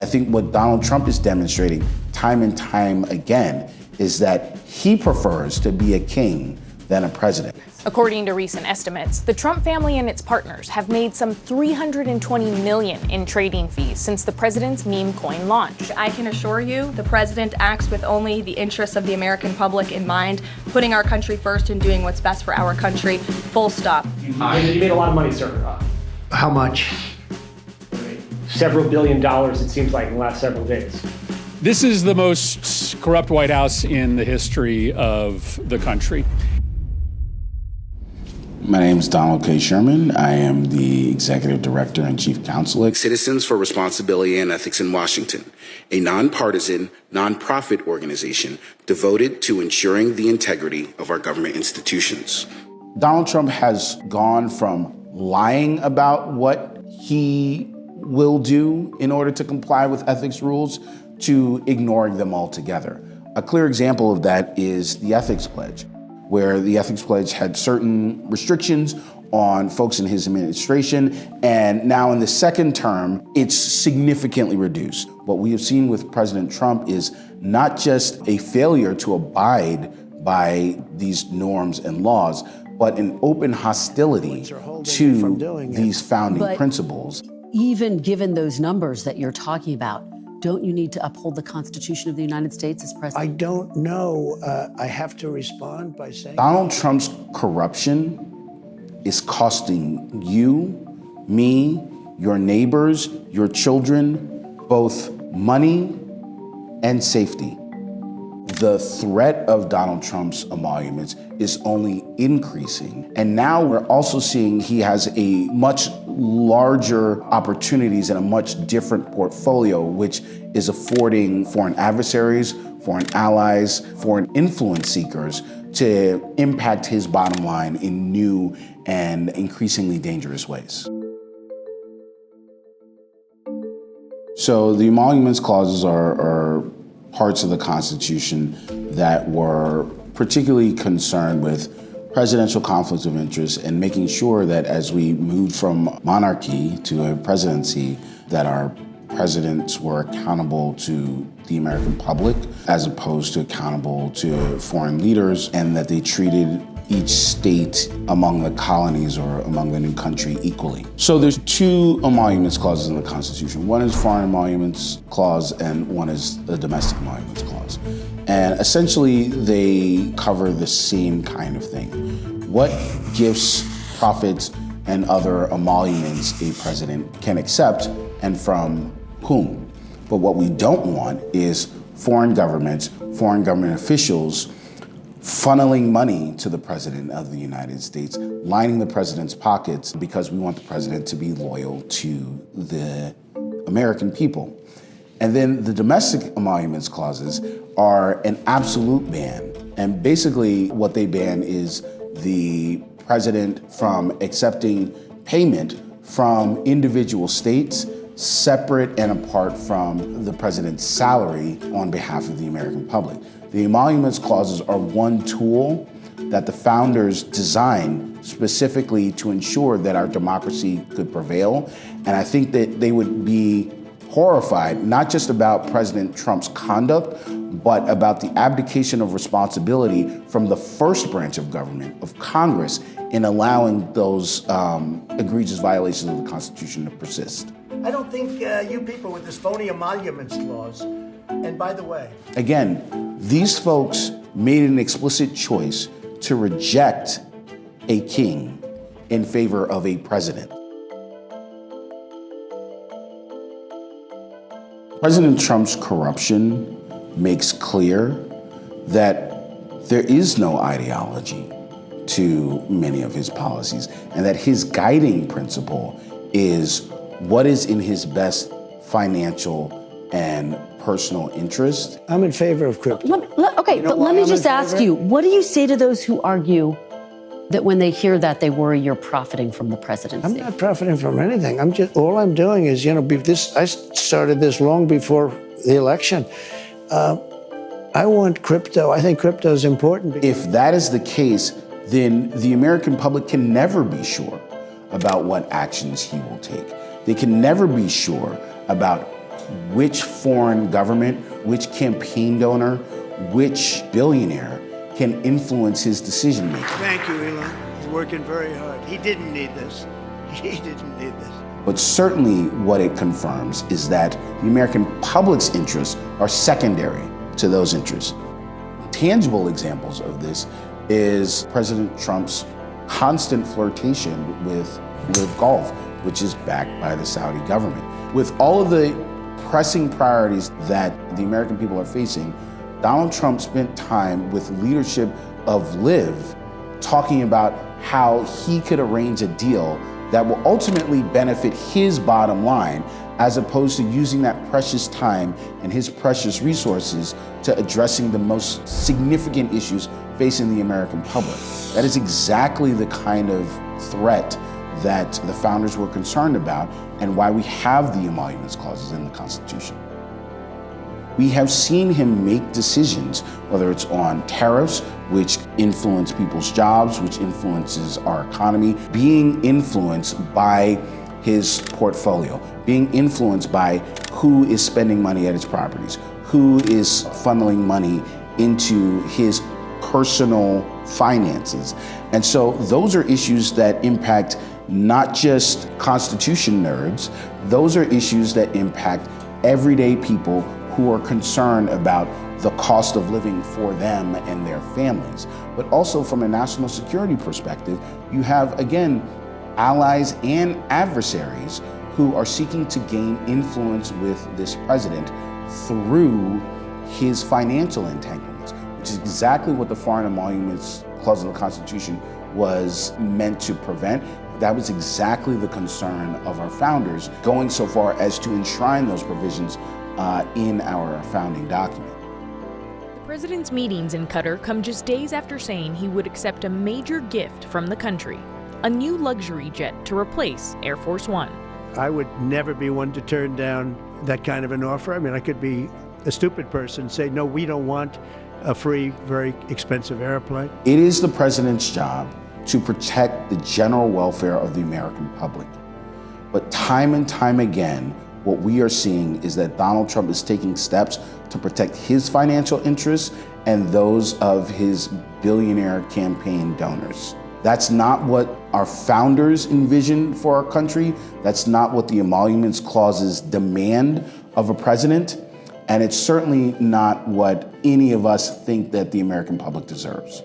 I think what Donald Trump is demonstrating time and time again is that he prefers to be a king than a president. According to recent estimates, the Trump family and its partners have made some $320 million in trading fees since the president's meme coin launch. I can assure you the president acts with only the interests of the American public in mind, putting our country first and doing what's best for our country, full stop. You made a lot of money, sir. How much? Several $1 billion, it seems like, in the last several days. This is the most corrupt White House in the history of the country. My name is Donald K. Sherman. I am the Executive Director and Chief Counsel at Citizens for Responsibility and Ethics in Washington, a nonpartisan, nonprofit organization devoted to ensuring the integrity of our government institutions. Donald Trump has gone from lying about what he will do in order to comply with ethics rules to ignoring them altogether. A clear example of that is the Ethics Pledge, where the Ethics Pledge had certain restrictions on folks in his administration, and now in the second term, it's significantly reduced. What we have seen with President Trump is not just a failure to abide by these norms and laws, but an open hostility to these founding principles. Even given those numbers that you're talking about, don't you need to uphold the Constitution of the United States as president? I don't know. I have to respond by saying Donald Trump's corruption is costing you, me, your neighbors, your children, both money and safety. The threat of Donald Trump's emoluments is only increasing. And now we're also seeing he has a much larger opportunities and a much different portfolio, which is affording foreign adversaries, foreign allies, foreign influence seekers to impact his bottom line in new and increasingly dangerous ways. So the emoluments clauses are parts of the Constitution that were particularly concerned with presidential conflicts of interest and making sure that as we moved from monarchy to a presidency, that our presidents were accountable to the American public as opposed to accountable to foreign leaders, and that they treated each state among the colonies or among the new country equally. So there's two emoluments clauses in the Constitution. One is foreign emoluments clause and one is the domestic emoluments clause. And essentially they cover the same kind of thing. What gifts, profits, and other emoluments a president can accept and from whom. But what we don't want is foreign governments, foreign government officials funneling money to the President of the United States, lining the president's pockets because we want the president to be loyal to the American people. And then the domestic emoluments clauses are an absolute ban. And basically what they ban is the president from accepting payment from individual states separate and apart from the president's salary on behalf of the American public. The emoluments clauses are one tool that the founders designed specifically to ensure that our democracy could prevail. And I think that they would be horrified, not just about President Trump's conduct, but about the abdication of responsibility from the first branch of government, of Congress, in allowing those egregious violations of the Constitution to persist. I don't think you people with this phony emoluments clause, and by the way, again, these folks made an explicit choice to reject a king in favor of a president. President Trump's corruption makes clear that there is no ideology to many of his policies, and that his guiding principle is what is in his best financial and personal interest. I'm in favor of crypto. Let me just ask you, what do you say to those who argue that when they hear that, they worry you're profiting from the presidency? I'm not profiting from anything. all I'm doing is, I started this long before the election. I want crypto. I think crypto is important. If that is the case, then the American public can never be sure about what actions he will take. They can never be sure about which foreign government, which campaign donor, which billionaire can influence his decision making. Thank you, Elon. He's working very hard. He didn't need this. He didn't need this. But certainly what it confirms is that the American public's interests are secondary to those interests. Tangible examples of this is President Trump's constant flirtation with Live Golf, which is backed by the Saudi government. With all of the pressing priorities that the American people are facing, Donald Trump spent time with leadership of Live talking about how he could arrange a deal that will ultimately benefit his bottom line, as opposed to using that precious time and his precious resources to addressing the most significant issues facing the American public. That is exactly the kind of threat that the founders were concerned about, and why we have the emoluments clauses in the Constitution. We have seen him make decisions, whether it's on tariffs, which influence people's jobs, which influences our economy, being influenced by his portfolio, being influenced by who is spending money at his properties, who is funneling money into his personal finances. And so those are issues that impact not just Constitution nerds, those are issues that impact everyday people who are concerned about the cost of living for them and their families. But also from a national security perspective, you have, again, allies and adversaries who are seeking to gain influence with this president through his financial entanglements, which is exactly what the Foreign Emoluments Clause of the Constitution was meant to prevent. That was exactly the concern of our founders, going so far as to enshrine those provisions in our founding document. The president's meetings in Qatar come just days after saying he would accept a major gift from the country, a new luxury jet to replace Air Force One. I would never be one to turn down that kind of an offer. I mean, I could be a stupid person and say, no, we don't want a free, very expensive airplane. It is the president's job to protect the general welfare of the American public. But time and time again, what we are seeing is that Donald Trump is taking steps to protect his financial interests and those of his billionaire campaign donors. That's not what our founders envisioned for our country. That's not what the emoluments clauses demand of a president. And it's certainly not what any of us think that the American public deserves.